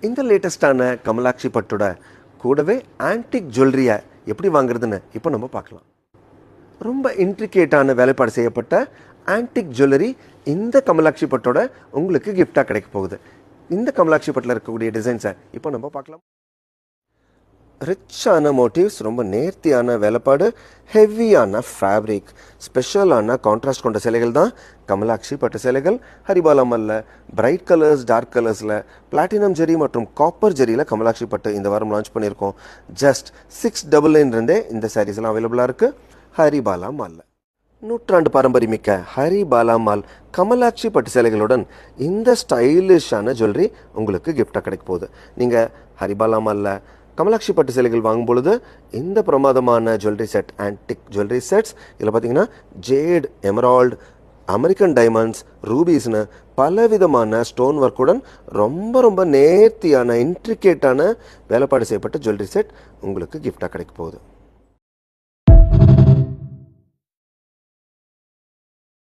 இந்த லேட்டஸ்டான கமலாட்சி பட்டோட கூடவே ஆன்டிக் ஜுவல்லரியை எப்படி வாங்குறதுன்னு இப்போ நம்ம பார்க்கலாம். ரொம்ப இன்ட்ரிகேட்டான வேலைப்பாடு செய்யப்பட்ட ஆன்டிக் ஜுவல்லரி இந்த கமலாட்சி பட்டோட உங்களுக்கு கிஃப்டாக கிடைக்க போகுது. இந்த கமலாட்சி பட்டில் இருக்கக்கூடிய டிசைன்ஸை இப்போ நம்ம பார்க்கலாம். ரிச்சான மோட்டிவ்ஸ், ரொம்ப நேர்த்தியான வேலைப்பாடு, ஹெவியான ஃபேப்ரிக், ஸ்பெஷலான கான்ட்ராஸ்ட் கொண்ட சிலைகள் தான் கமலாட்சி பட்டு சிலைகள். ஹரிபாலா மல்ல பிரைட் கலர்ஸ், டார்க் கலர்ஸில், பிளாட்டினம் ஜெரி மற்றும் காப்பர் ஜெரியில் கமலாட்சி பட்டு இந்த வாரம் லான்ச் பண்ணியிருக்கோம். ஜஸ்ட் 699 இருந்தே இந்த சாரீஸ்லாம் அவைலபிளாக இருக்குது ஹரிபாலா மாலில். நூற்றாண்டு பாரம்பரியமிக்க ஹரிபாலா மால் கமலாட்சி பட்டு சேலைகளுடன் இந்த ஸ்டைலிஷான ஜுவல்லரி உங்களுக்கு கிஃப்டாக கிடைக்க போகுது. நீங்கள் ஹரிபாலா மாலில் கமலாட்சி பட்டு சேலைகள் வாங்கும் பொழுது இந்த பிரமாதமான jewellery set, antique jewellery sets, இதில் பார்த்தீங்கன்னா ஜேட், எமரால்டு, அமெரிக்கன் டைமண்ட்ஸ், ரூபீஸ்னு பலவிதமான ஸ்டோன் ஒர்க்குடன் ரொம்ப நேர்த்தியான இன்ட்ரிகேட்டான வேலைப்பாடு செய்யப்பட்ட ஜுவல்லரி செட் உங்களுக்கு கிஃப்டாக கிடைக்க போகுது.